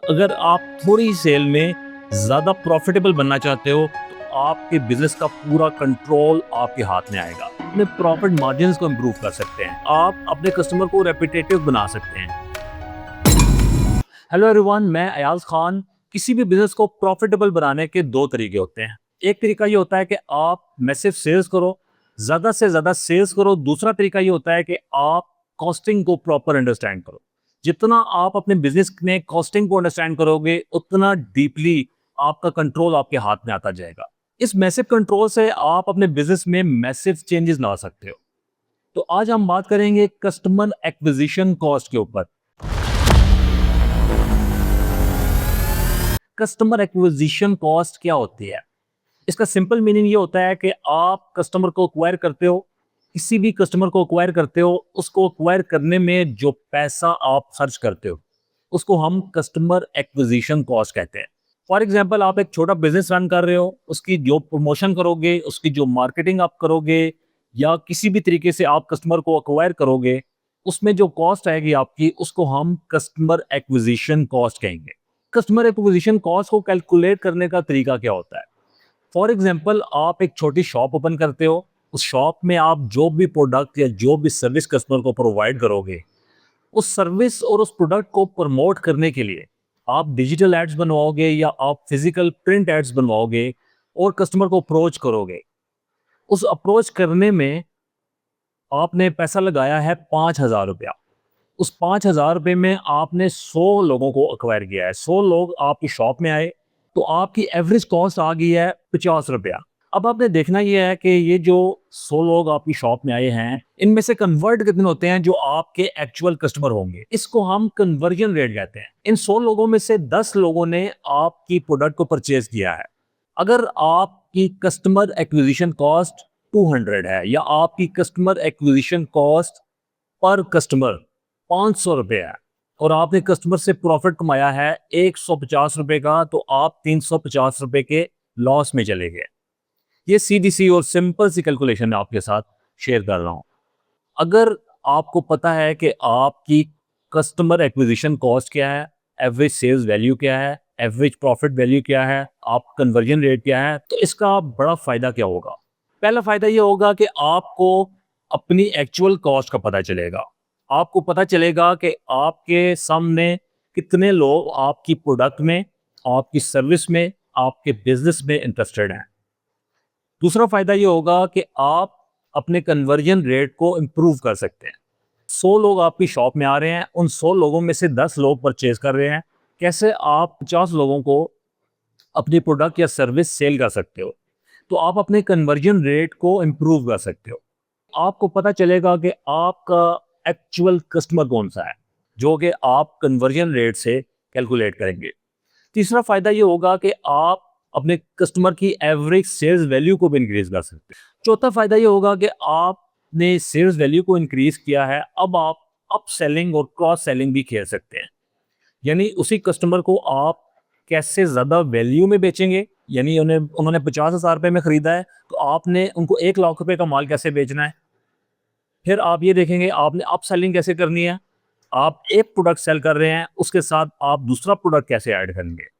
अगर आप थोड़ी सेल में ज्यादा प्रॉफिटेबल बनना चाहते हो तो आपके बिजनेस का पूरा कंट्रोल आपके हाथ में आएगा। अपने प्रॉफिट मार्जिन्स को इंप्रूव कर सकते हैं, आप अपने कस्टमर को रेपिटेटिव बना सकते हैं। हेलो एवरीवन, मैं अयाज खान। किसी भी बिजनेस को प्रॉफिटेबल बनाने के दो तरीके होते हैं। एक तरीका ये होता है कि आप मैसिव सेल्स करो, ज्यादा से ज्यादा सेल्स करो। दूसरा तरीका ये होता है कि आप कॉस्टिंग को प्रॉपर अंडरस्टैंड करो। जितना आप अपने बिजनेस में कॉस्टिंग को अंडरस्टैंड करोगे, उतना डीपली आपका कंट्रोल आपके हाथ में आता जाएगा। इस मैसिव कंट्रोल से आप अपने बिजनेस में मैसिव चेंजेस ला सकते हो। तो आज हम बात करेंगे कस्टमर एक्विजिशन कॉस्ट के ऊपर। कस्टमर एक्विजिशन कॉस्ट क्या होती है? इसका सिंपल मीनिंग ये होता है कि आप कस्टमर को एक्वायर करते हो, किसी भी कस्टमर को एक्वायर करते हो, उसको एक्वायर करने में जो पैसा आप खर्च करते हो उसको हम कस्टमर एक्विजिशन कॉस्ट कहते हैं। फॉर एग्जाम्पल, आप एक छोटा बिजनेस रन कर रहे हो, उसकी जो प्रमोशन करोगे, उसकी जो मार्केटिंग आप करोगे, या किसी भी तरीके से आप कस्टमर को एक्वायर करोगे, उसमें जो कॉस्ट आएगी आपकी, उसको हम कस्टमर एक्विजिशन कॉस्ट कहेंगे। कस्टमर एक्विजिशन कॉस्ट को कैलकुलेट करने का तरीका क्या होता है? फॉर एग्जाम्पल, आप एक छोटी शॉप ओपन करते हो, उस शॉप में आप जो भी प्रोडक्ट या जो भी सर्विस कस्टमर को प्रोवाइड करोगे, उस सर्विस और उस प्रोडक्ट को प्रमोट करने के लिए आप डिजिटल एड्स बनवाओगे या आप फिजिकल प्रिंट एड्स बनवाओगे और कस्टमर को अप्रोच करोगे। उस अप्रोच करने में आपने पैसा लगाया है 5,000 रुपया। उस 5,000 रुपये में आपने 100 लोगों को अक्वायर किया है। 100 लोग आपकी शॉप में आए तो आपकी एवरेज कॉस्ट आ गई है 50 रुपया। अब आपने देखना यह है कि ये जो 100 लोग आपकी शॉप में आए हैं, इनमें से कन्वर्ट कितने होते हैं जो आपके एक्चुअल कस्टमर होंगे। इसको हम कन्वर्जन रेट कहते हैं। इन 100 लोगों में से 10 लोगों ने आपकी प्रोडक्ट को परचेज किया है। अगर आपकी कस्टमर एक्विजिशन कॉस्ट 200 है या आपकी customer acquisition cost per customer 500 रुपये है और आपने कस्टमर से प्रॉफिट कमाया है 150 रुपये का, तो आप 350 रुपये के लॉस में चले गए। ये सीधी सी और सिंपल सी कैलकुलेशन मैं आपके साथ शेयर कर रहा हूं। अगर आपको पता है कि आपकी कस्टमर एक्विजिशन कॉस्ट क्या है, एवरेज सेल्स वैल्यू क्या है, एवरेज प्रॉफिट वैल्यू क्या है, आप कन्वर्जन रेट क्या है, तो इसका बड़ा फायदा क्या होगा? पहला फायदा ये होगा कि आपको अपनी एक्चुअल कॉस्ट का पता चलेगा। आपको पता चलेगा कि आपके सामने कितने लोग आपकी प्रोडक्ट में, आपकी सर्विस में, आपके बिजनेस में इंटरेस्टेड हैं। दूसरा फायदा ये होगा कि आप अपने कन्वर्जन रेट को इंप्रूव कर सकते हैं। 100 लोग आपकी शॉप में आ रहे हैं, उन 100 लोगों में से 10 लोग परचेज कर रहे हैं। कैसे आप 50 लोगों को अपनी प्रोडक्ट या सर्विस सेल कर सकते हो? तो आप अपने कन्वर्जन रेट को इंप्रूव कर सकते हो। आपको पता चलेगा कि आपका एक्चुअल कस्टमर कौन सा है, जो कि आप कन्वर्जन रेट से कैलकुलेट करेंगे। तीसरा फायदा ये होगा कि आप अपने कस्टमर की एवरेज सेल्स वैल्यू को भी इंक्रीज कर सकते हैं। चौथा फायदा ये होगा कि आपने सेल्स वैल्यू को इंक्रीज किया है, अब आप अप सेलिंग और क्रॉस सेलिंग भी खेल सकते हैं। यानी उसी कस्टमर को आप कैसे ज्यादा वैल्यू में बेचेंगे। यानी उन्होंने 50,000 रुपये में खरीदा है, तो आपने उनको 1 लाख रुपए का माल कैसे बेचना है। फिर आप ये देखेंगे आपने अप सेलिंग कैसे करनी है। आप एक प्रोडक्ट सेल कर रहे हैं, उसके साथ आप दूसरा प्रोडक्ट कैसे ऐड करेंगे।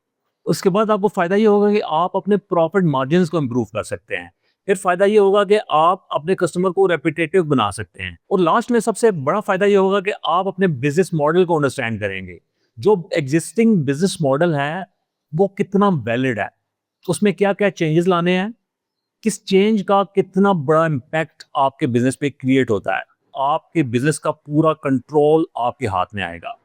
उसके बाद आपको फायदा ये होगा कि आप अपने प्रॉफिट मार्जिन्स को इंप्रूव कर सकते हैं। फिर फायदा ये होगा कि आप अपने कस्टमर को रेपिटेटिव बना सकते हैं। और लास्ट में सबसे बड़ा फायदा ये होगा कि आप अपने बिजनेस मॉडल को अंडरस्टैंड करेंगे। जो एग्जिस्टिंग बिजनेस मॉडल है वो कितना वैलिड है, उसमें क्या क्या चेंजेस लाने हैं, किस चेंज का कितना बड़ा इम्पैक्ट आपके बिजनेस पे क्रिएट होता है। आपके बिजनेस का पूरा कंट्रोल आपके हाथ में आएगा।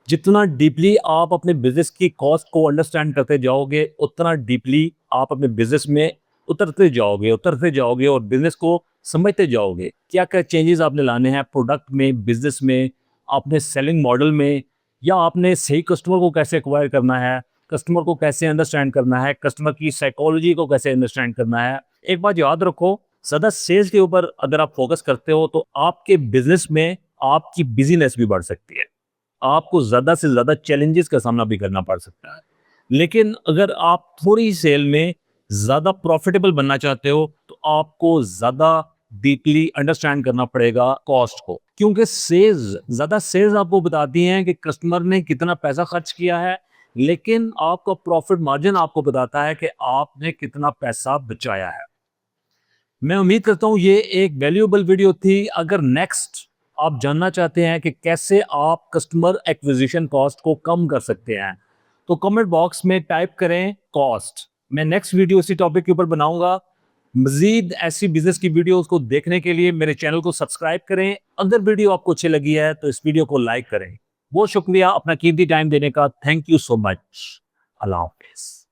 जितना डीपली आप अपने बिजनेस की कॉस्ट को अंडरस्टैंड करते जाओगे, उतना डीपली आप अपने बिजनेस में उतरते जाओगे और बिजनेस को समझते जाओगे। क्या क्या चेंजेस आपने लाने हैं प्रोडक्ट में, बिजनेस में, अपने सेलिंग मॉडल में, या आपने सही कस्टमर को कैसे एक्वायर करना है, कस्टमर को कैसे अंडरस्टैंड करना है, कस्टमर की साइकोलॉजी को कैसे अंडरस्टैंड करना है। एक बात याद रखो, ज़्यादा सेल्स के ऊपर अगर आप फोकस करते हो तो आपके बिजनेस में आपकी बिजीनेस भी बढ़ सकती है। आपको ज़्यादा से ज़्यादा चैलेंजेस का सामना भी करना पड़ सकता है। लेकिन अगर आप थोड़ी सेल में ज़्यादा प्रॉफिटेबल बनना चाहते हो तो आपको ज़्यादा डीपली अंडरस्टैंड करना पड़ेगा कॉस्ट को, क्योंकि सेल्स आपको बताती हैं कि कस्टमर ने कितना पैसा खर्च किया है, लेकिन आपका प्रॉफिट मार्जिन आपको बताता है कि आपने कितना पैसा बचाया है। मैं उम्मीद करता हूं ये एक वैल्यूएबल वीडियो थी। अगर नेक्स्ट आप जानना चाहते हैं कि कैसे आप कस्टमर एक्विजिशन कॉस्ट को कम कर सकते हैं, तो कमेंट बॉक्स में टाइप करें कॉस्ट। मैं नेक्स्ट वीडियो इसी टॉपिक के ऊपर बनाऊंगा। मजीद ऐसी बिजनेस की वीडियोस को देखने के लिए मेरे चैनल को सब्सक्राइब करें। अगर वीडियो आपको अच्छी लगी है तो इस वीडियो को लाइक करें। बहुत शुक्रिया अपना कीमती टाइम देने का। Thank you so much. Allah Hafiz.